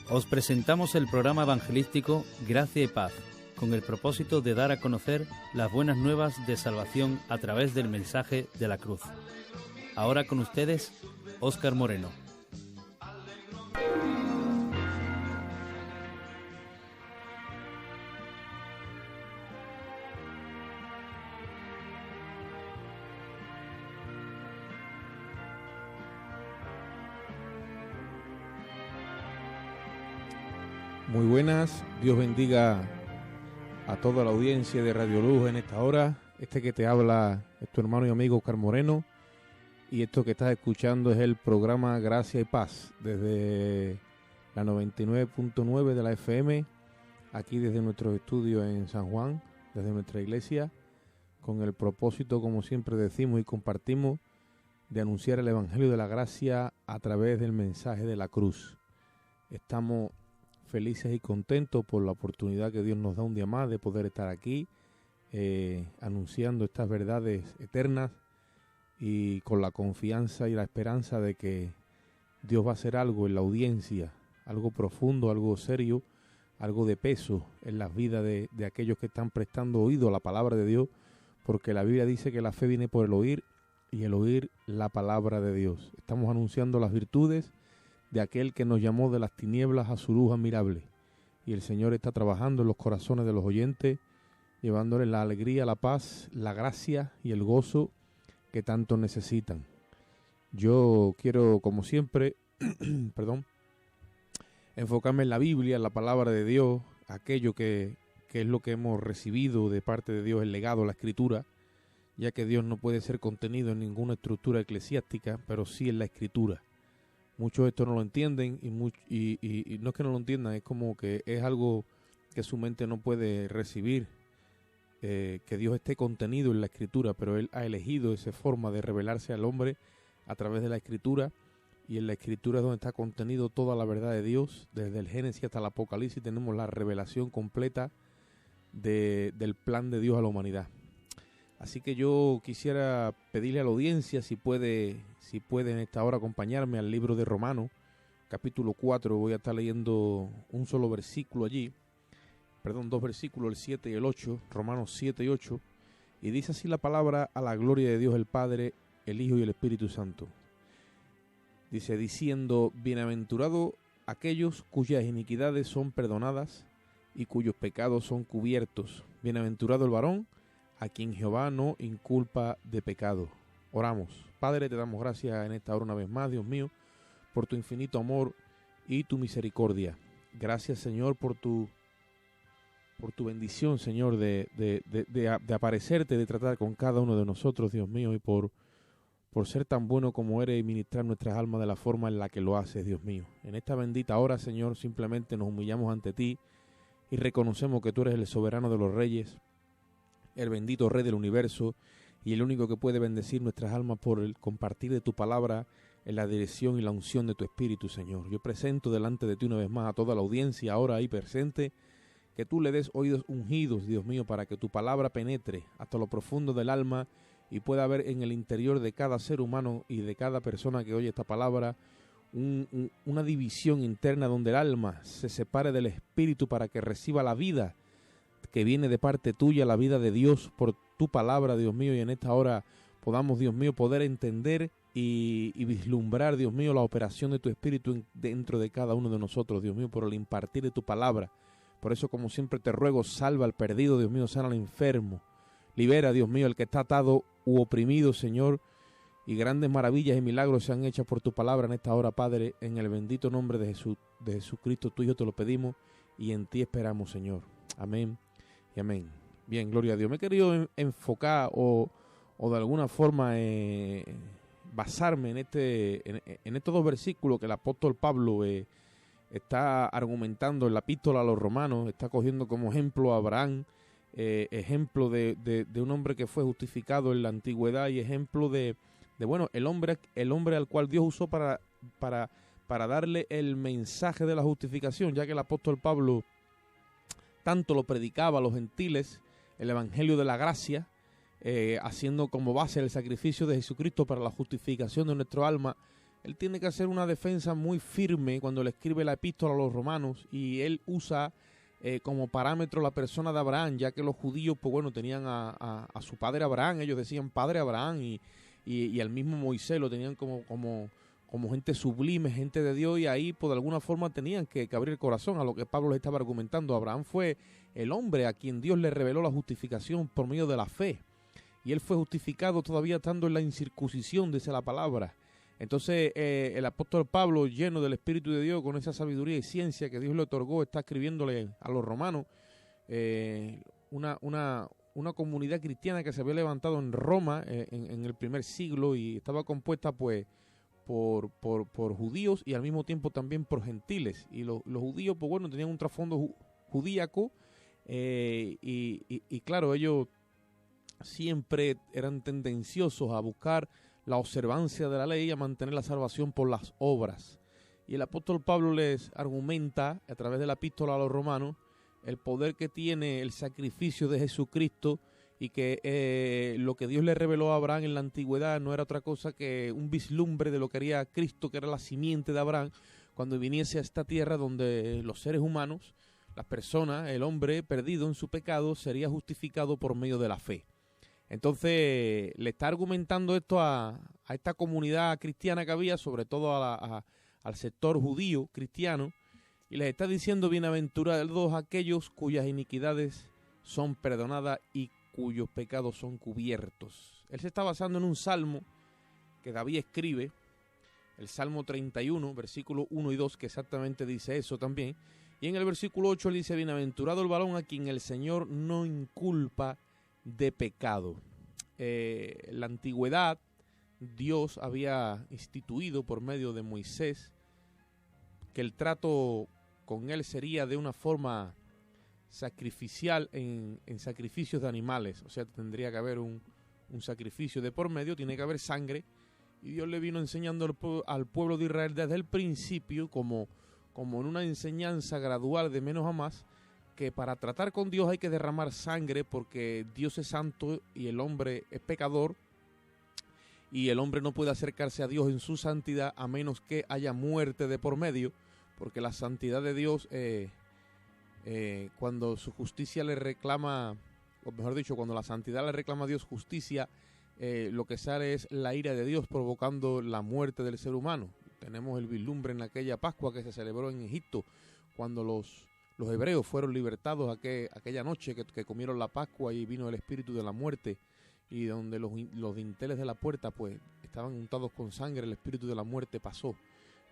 Os presentamos el programa evangelístico Gracia y Paz, con el propósito de dar a conocer las buenas nuevas de salvación a través del mensaje de la cruz. Ahora con ustedes, Óscar Moreno. Muy buenas, Dios bendiga a toda la audiencia de Radio Luz en esta hora. Este que te habla es tu hermano y amigo Óscar Moreno, y esto que estás escuchando es el programa Gracia y Paz desde la 99.9 de la FM, aquí desde nuestros estudios en San Juan, desde nuestra iglesia, con el propósito, como siempre decimos y compartimos, de anunciar el Evangelio de la Gracia a través del mensaje de la cruz. Estamos felices y contentos por la oportunidad que Dios nos da un día más de poder estar aquí anunciando estas verdades eternas, y con la confianza y la esperanza de que Dios va a hacer algo en la audiencia, algo profundo, algo serio, algo de peso en las vidas de aquellos que están prestando oído a la palabra de Dios, porque la Biblia dice que la fe viene por el oír, y el oír la palabra de Dios. Estamos anunciando las virtudes de aquel que nos llamó de las tinieblas a su luz admirable, y el Señor está trabajando en los corazones de los oyentes, llevándoles la alegría, la paz, la gracia y el gozo que tanto necesitan. Yo quiero, como siempre, enfocarme en la Biblia, en la palabra de Dios, aquello que es lo que hemos recibido de parte de Dios, el legado, la Escritura, ya que Dios no puede ser contenido en ninguna estructura eclesiástica, pero sí en la Escritura. Muchos esto no lo entienden y no es que no lo entiendan, es como que es algo que su mente no puede recibir, que Dios esté contenido en la Escritura, pero Él ha elegido esa forma de revelarse al hombre a través de la Escritura, y en la Escritura es donde está contenido toda la verdad de Dios. Desde el Génesis hasta el Apocalipsis tenemos la revelación completa del plan de Dios a la humanidad. Así que yo quisiera pedirle a la audiencia si puede en esta hora acompañarme al libro de Romanos, capítulo 4. Voy a estar leyendo un solo versículo allí, dos versículos, el 7 y el 8, Romanos 7 y 8, y dice así la palabra: a la gloria de Dios el Padre, el Hijo y el Espíritu Santo. Dice, diciendo, bienaventurados aquellos cuyas iniquidades son perdonadas y cuyos pecados son cubiertos. Bienaventurado el varón a quien Jehová no inculpa de pecado. Oramos. Padre, te damos gracias en esta hora una vez más, Dios mío, por tu infinito amor y tu misericordia. Gracias, Señor, por tu bendición, Señor, de aparecerte, de tratar con cada uno de nosotros, Dios mío, y por ser tan bueno como eres y ministrar nuestras almas de la forma en la que lo haces, Dios mío. En esta bendita hora, Señor, simplemente nos humillamos ante ti y reconocemos que tú eres el soberano de los reyes, el bendito Rey del universo, y el único que puede bendecir nuestras almas por el compartir de tu palabra en la dirección y la unción de tu Espíritu, Señor. Yo presento delante de ti una vez más a toda la audiencia ahora ahí presente, que tú le des oídos ungidos, Dios mío, para que tu palabra penetre hasta lo profundo del alma y pueda haber en el interior de cada ser humano y de cada persona que oye esta palabra una división interna donde el alma se separe del espíritu para que reciba la vida que viene de parte tuya, la vida de Dios por tu palabra, Dios mío, y en esta hora podamos, Dios mío, poder entender y vislumbrar, Dios mío, la operación de tu Espíritu dentro de cada uno de nosotros, Dios mío, por el impartir de tu palabra. Por eso, como siempre te ruego, salva al perdido, Dios mío, sana al enfermo, libera, Dios mío, el que está atado u oprimido, Señor, y grandes maravillas y milagros sean hechas por tu palabra en esta hora, Padre, en el bendito nombre de Jesucristo, tú y yo te lo pedimos, y en ti esperamos, Señor. Amén y amén. Bien, gloria a Dios. Me he querido enfocar o de alguna forma basarme en estos dos versículos que el apóstol Pablo está argumentando en la epístola a los romanos. Está cogiendo como ejemplo a Abraham, ejemplo de un hombre que fue justificado en la antigüedad, y ejemplo de el hombre al cual Dios usó para darle el mensaje de la justificación, ya que el apóstol Pablo tanto lo predicaba a los gentiles, el evangelio de la gracia, haciendo como base el sacrificio de Jesucristo para la justificación de nuestro alma, él tiene que hacer una defensa muy firme cuando le escribe la epístola a los romanos, y él usa como parámetro la persona de Abraham, ya que los judíos, pues bueno, tenían a su padre Abraham, ellos decían padre Abraham, y al mismo Moisés lo tenían como gente sublime, gente de Dios, y ahí pues de alguna forma tenían que abrir el corazón a lo que Pablo les estaba argumentando. Abraham fue el hombre a quien Dios le reveló la justificación por medio de la fe, y él fue justificado todavía estando en la incircuncisión, dice la palabra. Entonces el apóstol Pablo, lleno del Espíritu de Dios, con esa sabiduría y ciencia que Dios le otorgó, está escribiéndole a los romanos, una comunidad cristiana que se había levantado en Roma en el primer siglo, y estaba compuesta pues por judíos y al mismo tiempo también por gentiles. Y los judíos, pues bueno, tenían un trasfondo judíaco, y claro, ellos siempre eran tendenciosos a buscar la observancia de la ley y a mantener la salvación por las obras. Y el apóstol Pablo les argumenta a través de la epístola a los romanos el poder que tiene el sacrificio de Jesucristo, y que lo que Dios le reveló a Abraham en la antigüedad no era otra cosa que un vislumbre de lo que haría Cristo, que era la simiente de Abraham, cuando viniese a esta tierra donde los seres humanos, las personas, el hombre perdido en su pecado, sería justificado por medio de la fe. Entonces le está argumentando esto a esta comunidad cristiana que había, sobre todo al sector judío cristiano, y les está diciendo: bienaventurados aquellos cuyas iniquidades son perdonadas y cuyos pecados son cubiertos. Él se está basando en un salmo que David escribe, el Salmo 31, versículos 1 y 2, que exactamente dice eso también. Y en el versículo 8 él dice: bienaventurado el varón a quien el Señor no inculpa de pecado. En la antigüedad, Dios había instituido por medio de Moisés que el trato con él sería de una forma sacrificial en sacrificios de animales. O sea, tendría que haber un sacrificio de por medio, tiene que haber sangre, y Dios le vino enseñando al pueblo de Israel desde el principio, como en una enseñanza gradual de menos a más, que para tratar con Dios hay que derramar sangre, porque Dios es santo y el hombre es pecador, y el hombre no puede acercarse a Dios en su santidad a menos que haya muerte de por medio, porque la santidad de Dios, cuando su justicia le reclama, o mejor dicho, cuando la santidad le reclama a Dios justicia, lo que sale es la ira de Dios, provocando la muerte del ser humano. Tenemos el vislumbre en aquella Pascua que se celebró en Egipto, cuando los hebreos fueron libertados aquella noche que comieron la Pascua, y vino el espíritu de la muerte, y donde los dinteles de la puerta pues estaban untados con sangre, el espíritu de la muerte pasó.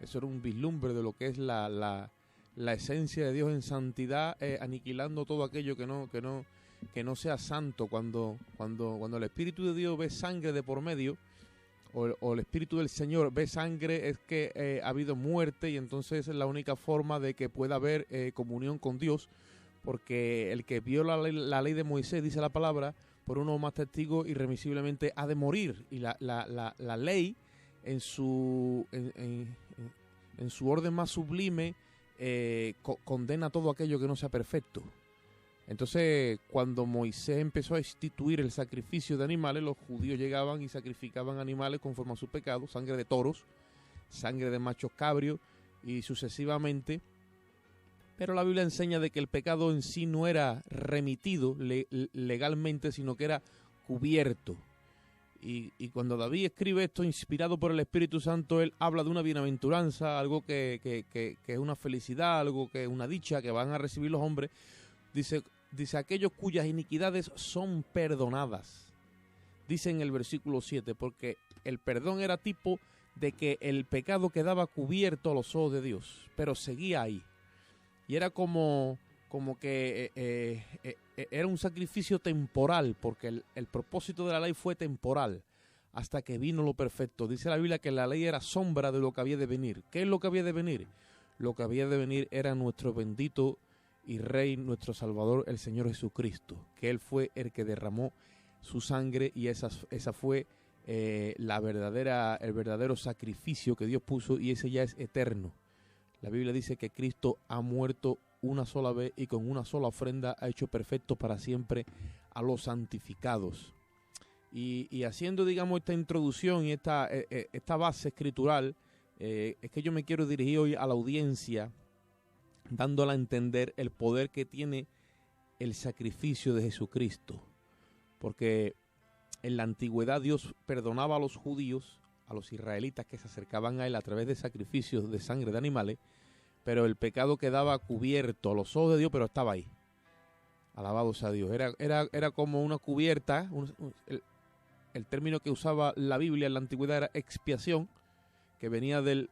Eso era un vislumbre de lo que es la esencia de Dios en santidad, aniquilando todo aquello que no sea santo. Cuando el Espíritu de Dios ve sangre de por medio, o el Espíritu del Señor ve sangre, es que ha habido muerte, y entonces es la única forma de que pueda haber comunión con Dios, porque el que viola la ley de Moisés, dice la palabra, por uno o más testigos irremisiblemente ha de morir. Y la ley en su orden más sublime condena todo aquello que no sea perfecto. Entonces, cuando Moisés empezó a instituir el sacrificio de animales, los judíos llegaban y sacrificaban animales conforme a su pecado, sangre de toros, sangre de machos cabrios y sucesivamente. Pero la Biblia enseña de que el pecado en sí no era remitido legalmente, sino que era cubierto. Y cuando David escribe esto, inspirado por el Espíritu Santo, él habla de una bienaventuranza, algo que es una felicidad, algo que es una dicha que van a recibir los hombres. Dice aquellos cuyas iniquidades son perdonadas. Dice en el versículo 7, porque el perdón era tipo de que el pecado quedaba cubierto a los ojos de Dios, pero seguía ahí. Y era como que era un sacrificio temporal, porque el propósito de la ley fue temporal, hasta que vino lo perfecto. Dice la Biblia que la ley era sombra de lo que había de venir. ¿Qué es lo que había de venir? Lo que había de venir era nuestro bendito y Rey, nuestro Salvador, el Señor Jesucristo, que Él fue el que derramó su sangre, y esa fue el verdadero sacrificio que Dios puso, y ese ya es eterno. La Biblia dice que Cristo ha muerto una sola vez, y con una sola ofrenda ha hecho perfecto para siempre a los santificados. Y haciendo, digamos, esta introducción y esta base escritural, Es que yo me quiero dirigir hoy a la audiencia dándola a entender el poder que tiene el sacrificio de Jesucristo. Porque en la antigüedad Dios perdonaba a los judíos, a los israelitas que se acercaban a Él a través de sacrificios de sangre de animales, pero el pecado quedaba cubierto a los ojos de Dios, pero estaba ahí. Alabado sea Dios. Era como una cubierta. El término que usaba la Biblia en la antigüedad era expiación, que venía del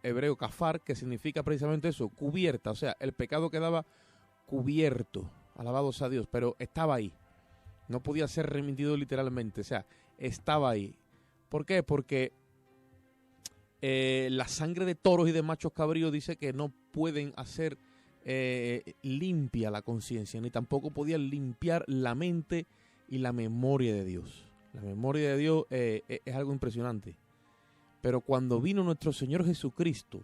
hebreo kafar, que significa precisamente eso, cubierta. O sea, el pecado quedaba cubierto. Alabado sea Dios, pero estaba ahí. No podía ser remitido literalmente. O sea, estaba ahí. ¿Por qué? Porque la sangre de toros y de machos cabríos dice que no pueden hacer limpia la conciencia, ni tampoco podían limpiar la mente y la memoria de Dios. La memoria de Dios es algo impresionante. Pero cuando vino nuestro Señor Jesucristo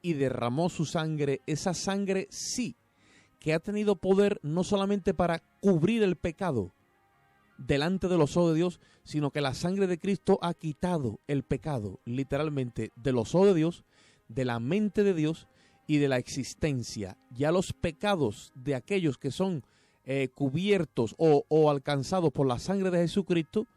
y derramó su sangre, esa sangre sí que ha tenido poder no solamente para cubrir el pecado delante de los ojos de Dios, sino que la sangre de Cristo ha quitado el pecado literalmente de los ojos de Dios, de la mente de Dios y de la existencia. Ya los pecados de aquellos que son cubiertos o alcanzados por la sangre de Jesucristo,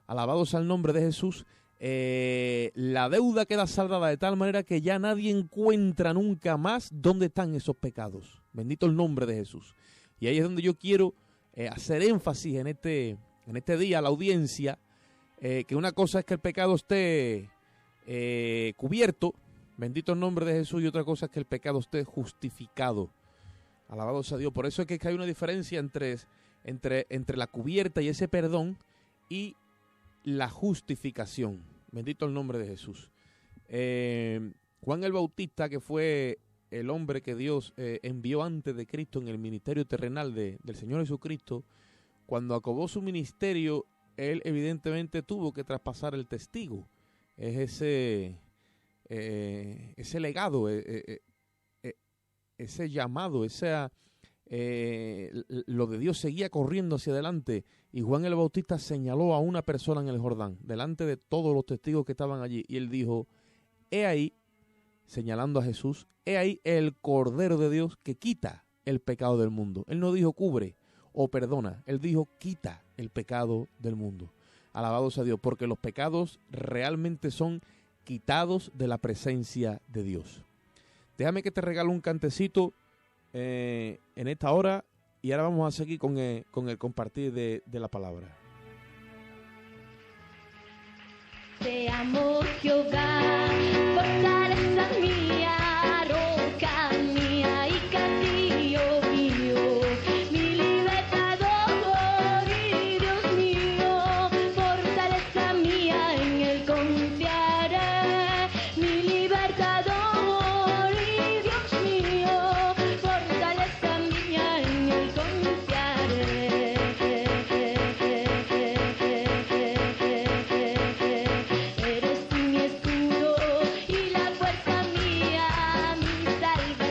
alabados al nombre de Jesús, la deuda queda saldada de tal manera que ya nadie encuentra nunca más dónde están esos pecados. Bendito el nombre de Jesús. Y ahí es donde yo quiero hacer énfasis en este día a la audiencia, que una cosa es que el pecado esté cubierto, bendito el nombre de Jesús, y otra cosa es que el pecado esté justificado. Alabado sea Dios. Por eso es que hay una diferencia entre la cubierta y ese perdón y la justificación. Bendito el nombre de Jesús. Juan el Bautista, que fue el hombre que Dios envió antes de Cristo en el ministerio terrenal del Señor Jesucristo, cuando acabó su ministerio, él evidentemente tuvo que traspasar el testigo. Es ese legado, ese llamado, lo de Dios seguía corriendo hacia adelante, y Juan el Bautista señaló a una persona en el Jordán, delante de todos los testigos que estaban allí, y él dijo: he ahí, señalando a Jesús, he ahí el Cordero de Dios que quita el pecado del mundo. Él no dijo cubre o perdona, él dijo quita el pecado del mundo. Alabado sea Dios, porque los pecados realmente son quitados de la presencia de Dios. Déjame que te regalo un cantecito en esta hora, y ahora vamos a seguir con el compartir de la palabra. Te amo, Jehová, fortaleza mía, roca mía y castillo mío, mi libertador y Dios mío, fortaleza mía, en él confiaré, mi libertador y Dios mío, fortaleza mía, en él confiaré. Eres mi escudo y la fuerza mía, mi salvación.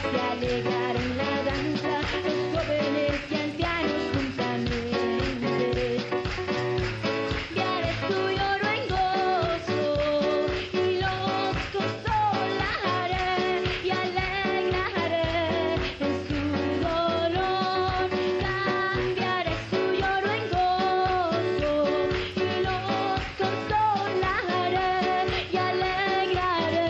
se alegrará en la danza, los jóvenes y ancianos juntamente. Guiaré su lloro en gozo y los consolaré y alegraré en su dolor. Cambiaré su lloro en gozo y los consolaré y alegraré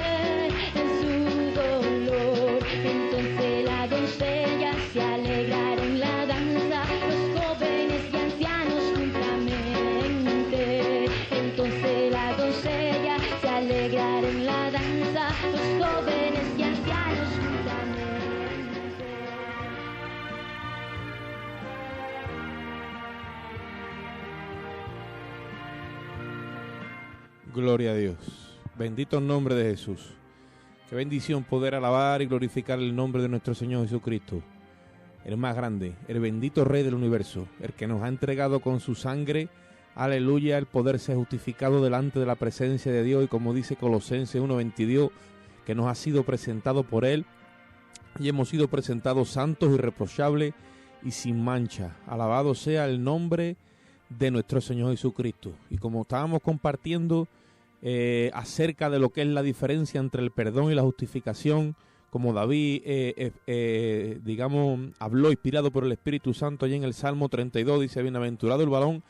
en su dolor. Entonces la doncella se alegrará en la danza, los jóvenes y ancianos juntamente. Entonces la doncella se alegrará en la danza, los jóvenes y ancianos juntamente. Gloria a Dios. Bendito el nombre de Jesús. Qué bendición poder alabar y glorificar el nombre de nuestro Señor Jesucristo, el más grande, el bendito Rey del universo, el que nos ha entregado con su sangre, aleluya, el poder ser justificado delante de la presencia de Dios, y como dice Colosenses 1:22, que nos ha sido presentado por Él, y hemos sido presentados santos, irreprochables y sin mancha. Alabado sea el nombre de nuestro Señor Jesucristo. Y como estábamos compartiendo acerca de lo que es la diferencia entre el perdón y la justificación, como David, habló inspirado por el Espíritu Santo allí en el Salmo 32, dice: bienaventurado el varón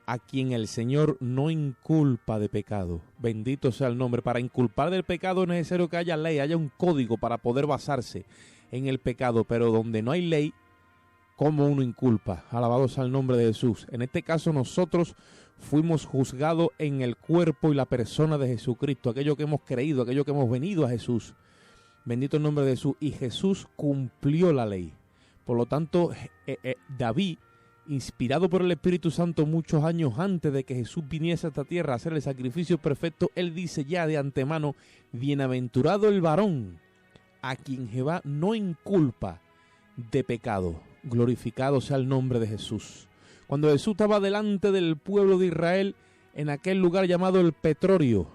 a quien el Señor no inculpa de pecado. Bendito sea el nombre. Para inculpar del pecado es necesario que haya ley, haya un código para poder basarse en el pecado, pero donde no hay ley, ¿cómo uno inculpa? Alabado sea el nombre de Jesús. En este caso nosotros fuimos juzgados en el cuerpo y la persona de Jesucristo, aquello que hemos creído, aquello que hemos venido a Jesús. Bendito el nombre de Jesús. Y Jesús cumplió la ley. Por lo tanto, David, inspirado por el Espíritu Santo muchos años antes de que Jesús viniese a esta tierra a hacer el sacrificio perfecto, él dice ya de antemano: bienaventurado el varón a quien Jehová no inculpa de pecado. Glorificado sea el nombre de Jesús. Cuando Jesús estaba delante del pueblo de Israel en aquel lugar llamado el Petrorio,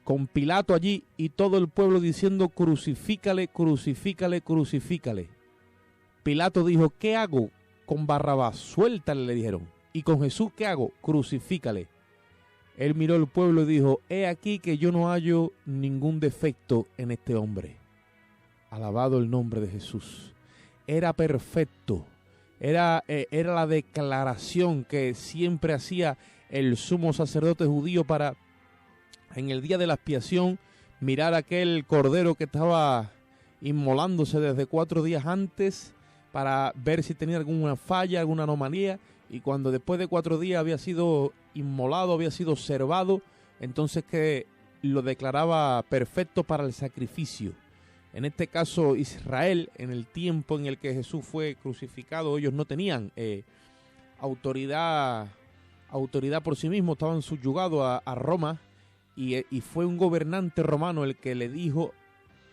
con Pilato allí y todo el pueblo diciendo: crucifícale, crucifícale, crucifícale. Pilato dijo: ¿qué hago con Barrabás? Suéltale, le dijeron. ¿Y con Jesús qué hago? Crucifícale. Él miró al pueblo y dijo: he aquí que yo no hallo ningún defecto en este hombre. Alabado el nombre de Jesús. Era perfecto. Era la declaración que siempre hacía el sumo sacerdote judío para, en el día de la expiación, mirar aquel cordero que estaba inmolándose desde 4 días antes para ver si tenía alguna falla, alguna anomalía, y cuando después de 4 días había sido inmolado, había sido observado, entonces que lo declaraba perfecto para el sacrificio. En este caso, Israel, en el tiempo en el que Jesús fue crucificado, ellos no tenían autoridad por sí mismos, estaban subyugados a Roma, y fue un gobernante romano el que le dijo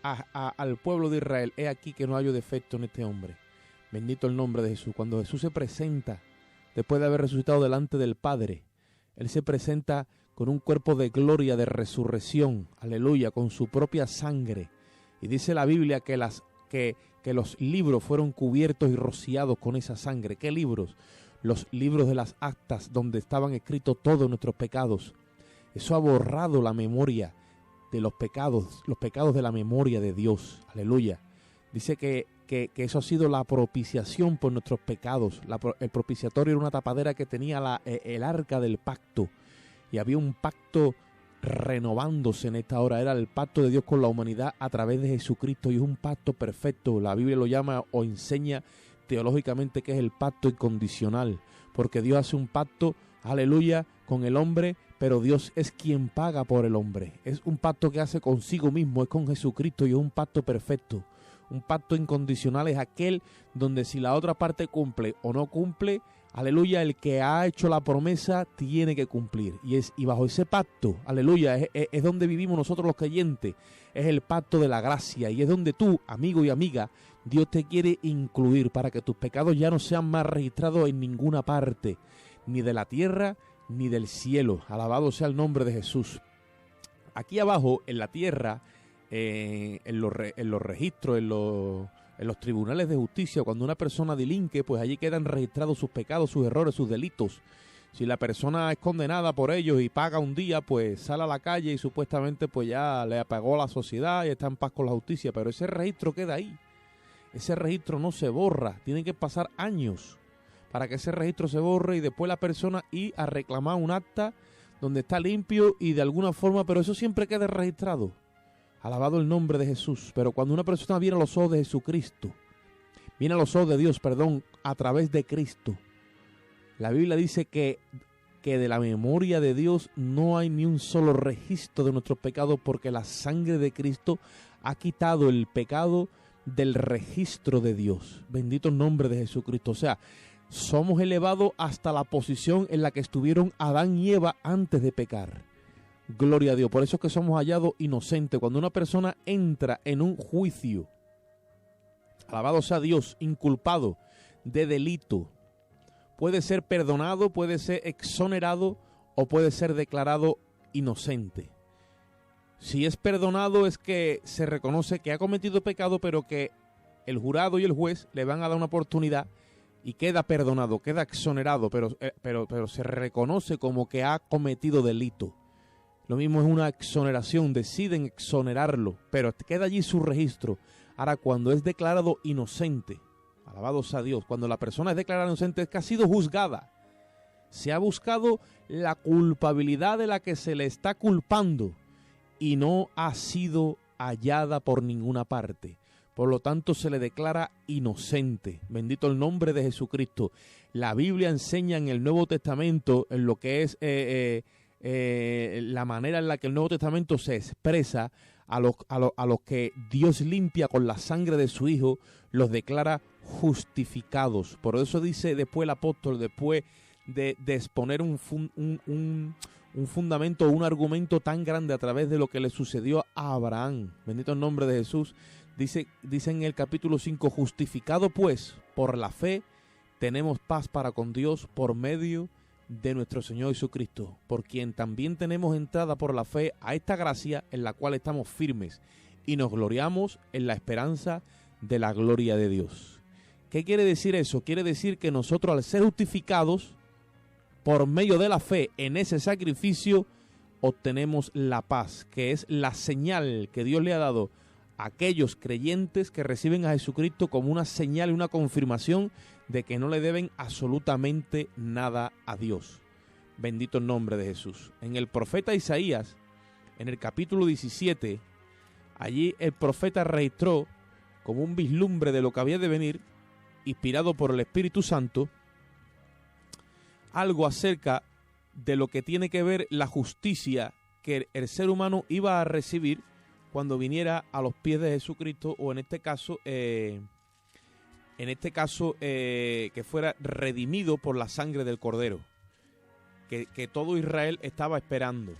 al pueblo de Israel: he aquí que no hallo defecto en este hombre. Bendito el nombre de Jesús. Cuando Jesús se presenta, después de haber resucitado delante del Padre, Él se presenta con un cuerpo de gloria, de resurrección, aleluya, con su propia sangre. Y dice la Biblia que los libros fueron cubiertos y rociados con esa sangre. ¿Qué libros? Los libros de las actas, donde estaban escritos todos nuestros pecados. Eso ha borrado la memoria de los pecados de la memoria de Dios. Aleluya. Dice que eso ha sido la propiciación por nuestros pecados. El propiciatorio era una tapadera que tenía el arca del pacto. Y había un pacto renovándose en esta hora. Era el pacto de Dios con la humanidad a través de Jesucristo, y es un pacto perfecto. La Biblia lo llama o enseña teológicamente que es el pacto incondicional, porque Dios hace un pacto, aleluya, con el hombre, pero Dios es quien paga por el hombre. Es un pacto que hace consigo mismo, es con Jesucristo, y es un pacto perfecto. Un pacto incondicional es aquel donde si la otra parte cumple o no cumple, aleluya, el que ha hecho la promesa tiene que cumplir. Y bajo ese pacto, aleluya, es donde vivimos nosotros los creyentes. Es el pacto de la gracia, y es donde tú, amigo y amiga, Dios te quiere incluir para que tus pecados ya no sean más registrados en ninguna parte, ni de la tierra ni del cielo. Alabado sea el nombre de Jesús. Aquí abajo, en la tierra, en los registros, en los tribunales de justicia, cuando una persona delinque, pues allí quedan registrados sus pecados, sus errores, sus delitos. Si la persona es condenada por ellos y paga un día, pues sale a la calle y supuestamente pues ya le apagó a la sociedad y está en paz con la justicia, pero ese registro queda ahí. Ese registro no se borra, tienen que pasar años para que ese registro se borre y después la persona ir a reclamar un acta donde está limpio y de alguna forma, pero eso siempre queda registrado. Alabado el nombre de Jesús. Pero cuando una persona viene a los ojos de Jesucristo, viene a los ojos de Dios, a través de Cristo, la Biblia dice que de la memoria de Dios no hay ni un solo registro de nuestros pecados, porque la sangre de Cristo ha quitado el pecado del registro de Dios. Bendito el nombre de Jesucristo. O sea, somos elevados hasta la posición en la que estuvieron Adán y Eva antes de pecar. Gloria a Dios. Por eso es que somos hallados inocentes. Cuando una persona entra en un juicio, alabado sea Dios, inculpado de delito, puede ser perdonado, puede ser exonerado o puede ser declarado inocente. Si es perdonado es que se reconoce que ha cometido pecado, pero que el jurado y el juez le van a dar una oportunidad y queda perdonado, queda exonerado, pero se reconoce como que ha cometido delito. Lo mismo es una exoneración, deciden exonerarlo, pero queda allí su registro. Ahora, cuando es declarado inocente, alabado sea Dios, cuando la persona es declarada inocente es que ha sido juzgada. Se ha buscado la culpabilidad de la que se le está culpando y no ha sido hallada por ninguna parte. Por lo tanto, se le declara inocente. Bendito el nombre de Jesucristo. La Biblia enseña en el Nuevo Testamento, en lo que es la manera en la que el Nuevo Testamento se expresa, a los que Dios limpia con la sangre de su Hijo, los declara justificados. Por eso dice después el apóstol, después de exponer un fundamento, un argumento tan grande a través de lo que le sucedió a Abraham. Bendito el nombre de Jesús. Dice en el capítulo 5, justificado pues por la fe, tenemos paz para con Dios por medio de nuestro Señor Jesucristo, por quien también tenemos entrada por la fe a esta gracia en la cual estamos firmes y nos gloriamos en la esperanza de la gloria de Dios. ¿Qué quiere decir eso? Quiere decir que nosotros, al ser justificados por medio de la fe en ese sacrificio, obtenemos la paz, que es la señal que Dios le ha dado a aquellos creyentes que reciben a Jesucristo como una señal y una confirmación de que no le deben absolutamente nada a Dios. Bendito el nombre de Jesús. En el profeta Isaías, en el capítulo 17, allí el profeta registró como un vislumbre de lo que había de venir, inspirado por el Espíritu Santo, algo acerca de lo que tiene que ver la justicia que el ser humano iba a recibir cuando viniera a los pies de Jesucristo, o en este caso que fuera redimido por la sangre del Cordero, que todo Israel estaba esperando.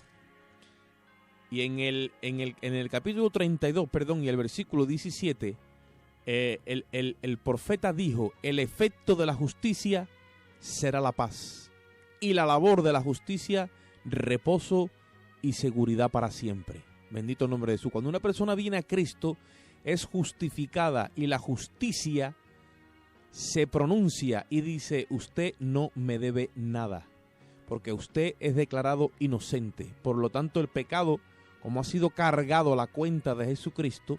Y en el capítulo 32, y el versículo 17, el profeta dijo: el efecto de la justicia será la paz, y la labor de la justicia, reposo y seguridad para siempre. Bendito el nombre de Jesús. Cuando una persona viene a Cristo, es justificada, y la justicia se pronuncia y dice: usted no me debe nada, porque usted es declarado inocente. Por lo tanto, el pecado, como ha sido cargado a la cuenta de Jesucristo,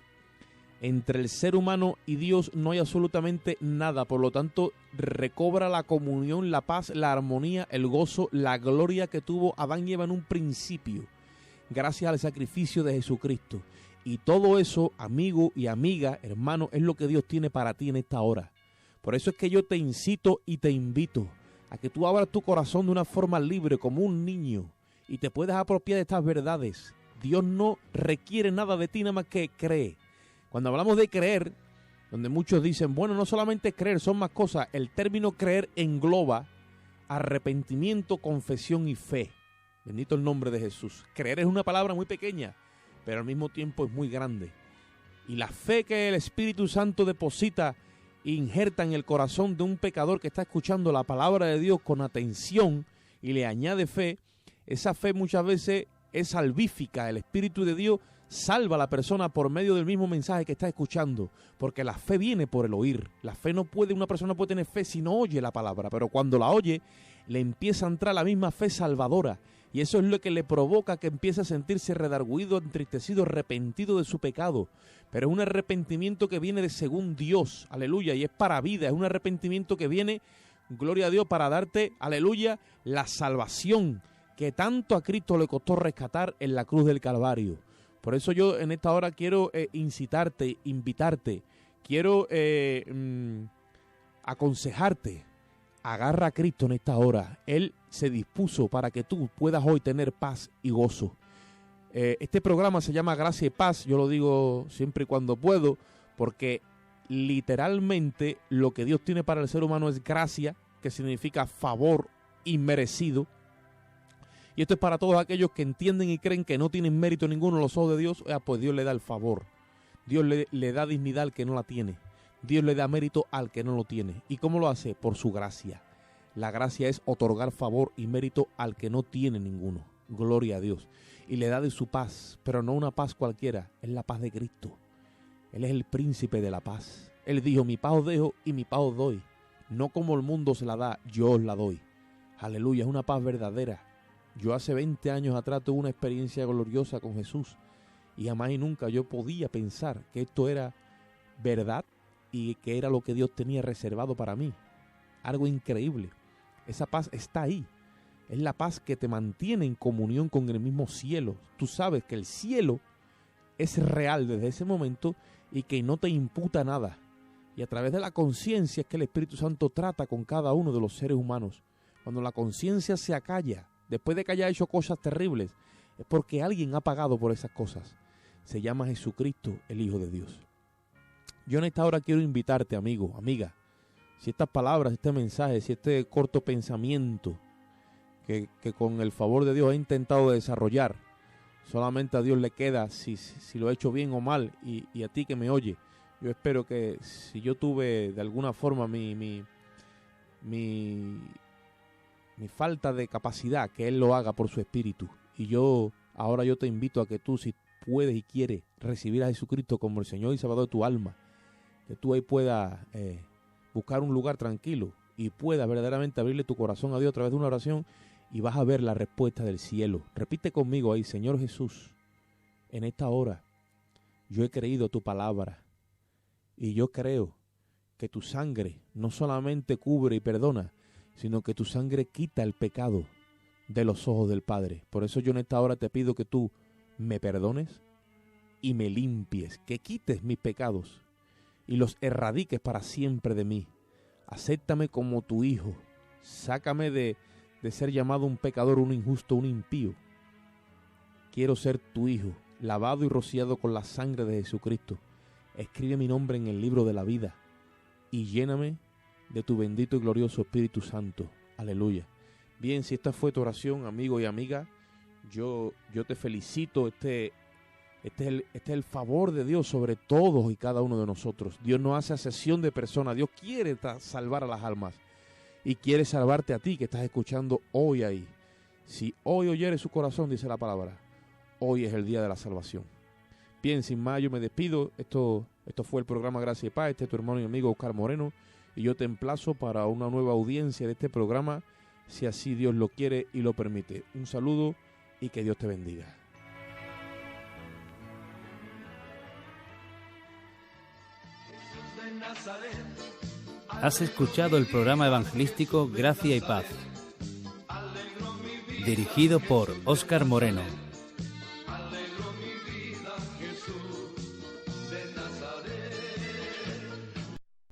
entre el ser humano y Dios no hay absolutamente nada. Por lo tanto, recobra la comunión, la paz, la armonía, el gozo, la gloria que tuvo Adán y Eva en un principio, gracias al sacrificio de Jesucristo. Y todo eso, amigo y amiga, hermano, es lo que Dios tiene para ti en esta hora. Por eso es que yo te incito y te invito a que tú abras tu corazón de una forma libre, como un niño, y te puedas apropiar de estas verdades. Dios no requiere nada de ti, nada más que cree. Cuando hablamos de creer, donde muchos dicen, bueno, no solamente creer, son más cosas. El término creer engloba arrepentimiento, confesión y fe. Bendito el nombre de Jesús. Creer es una palabra muy pequeña, pero al mismo tiempo es muy grande. Y la fe que el Espíritu Santo deposita e injerta en el corazón de un pecador que está escuchando la palabra de Dios con atención y le añade fe, esa fe muchas veces es salvífica. El Espíritu de Dios salva a la persona por medio del mismo mensaje que está escuchando, porque la fe viene por el oír. La fe una persona puede tener fe si no oye la palabra, pero cuando la oye, le empieza a entrar la misma fe salvadora, y eso es lo que le provoca que empiece a sentirse redarguido, entristecido, arrepentido de su pecado. Pero es un arrepentimiento que viene de según Dios, aleluya, y es para vida, es un arrepentimiento que viene, gloria a Dios, para darte, aleluya, la salvación que tanto a Cristo le costó rescatar en la cruz del Calvario. Por eso yo en esta hora quiero incitarte, invitarte, quiero aconsejarte. Agarra a Cristo en esta hora. Él se dispuso para que tú puedas hoy tener paz y gozo. Este programa se llama Gracia y Paz, yo lo digo siempre y cuando puedo, porque literalmente lo que Dios tiene para el ser humano es gracia, que significa favor inmerecido. Y esto es para todos aquellos que entienden y creen que no tienen mérito ninguno en los ojos de Dios. Pues Dios le da el favor. Dios le da dignidad al que no la tiene. Dios le da mérito al que no lo tiene. ¿Y cómo lo hace? Por su gracia. La gracia es otorgar favor y mérito al que no tiene ninguno. Gloria a Dios. Y le da de su paz, pero no una paz cualquiera. Es la paz de Cristo. Él es el príncipe de la paz. Él dijo, mi paz os dejo y mi paz os doy. No como el mundo se la da, yo os la doy. Aleluya, es una paz verdadera. Yo hace 20 años atrás tuve una experiencia gloriosa con Jesús y jamás y nunca yo podía pensar que esto era verdad y que era lo que Dios tenía reservado para mí. Algo increíble. Esa paz está ahí. Es la paz que te mantiene en comunión con el mismo cielo. Tú sabes que el cielo es real desde ese momento y que no te imputa nada. Y a través de la conciencia es que el Espíritu Santo trata con cada uno de los seres humanos. Cuando la conciencia se acalla, después de que haya hecho cosas terribles, es porque alguien ha pagado por esas cosas. Se llama Jesucristo, el Hijo de Dios. Yo en esta hora quiero invitarte, amigo, amiga, si estas palabras, este mensaje, si este corto pensamiento que con el favor de Dios he intentado desarrollar, solamente a Dios le queda si lo he hecho bien o mal, y a ti que me oye, yo espero que si yo tuve de alguna forma mi falta de capacidad, que Él lo haga por su Espíritu. Y ahora yo te invito a que tú, si puedes y quieres recibir a Jesucristo como el Señor y Salvador de tu alma, que tú ahí puedas buscar un lugar tranquilo y puedas verdaderamente abrirle tu corazón a Dios a través de una oración, y vas a ver la respuesta del cielo. Repite conmigo ahí: Señor Jesús, en esta hora yo he creído tu palabra y yo creo que tu sangre no solamente cubre y perdona, sino que tu sangre quita el pecado de los ojos del Padre. Por eso yo en esta hora te pido que tú me perdones y me limpies, que quites mis pecados y los erradiques para siempre de mí. Acéptame como tu hijo. Sácame de ser llamado un pecador, un injusto, un impío. Quiero ser tu hijo, lavado y rociado con la sangre de Jesucristo. Escribe mi nombre en el libro de la vida y lléname de tu bendito y glorioso Espíritu Santo. Aleluya. Bien, si esta fue tu oración, amigo y amiga, yo te felicito. Este es el favor de Dios sobre todos y cada uno de nosotros. Dios no hace acepción de personas. Dios quiere salvar a las almas y quiere salvarte a ti que estás escuchando hoy ahí. Si hoy oyeres su corazón, dice la palabra, hoy es el día de la salvación. Bien, sin más, yo me despido. Esto fue el programa Gracia y Paz. Este es tu hermano y amigo Oscar Moreno, y yo te emplazo para una nueva audiencia de este programa, si así Dios lo quiere y lo permite. Un saludo y que Dios te bendiga. Has escuchado el programa evangelístico Gracia y Paz, dirigido por Óscar Moreno.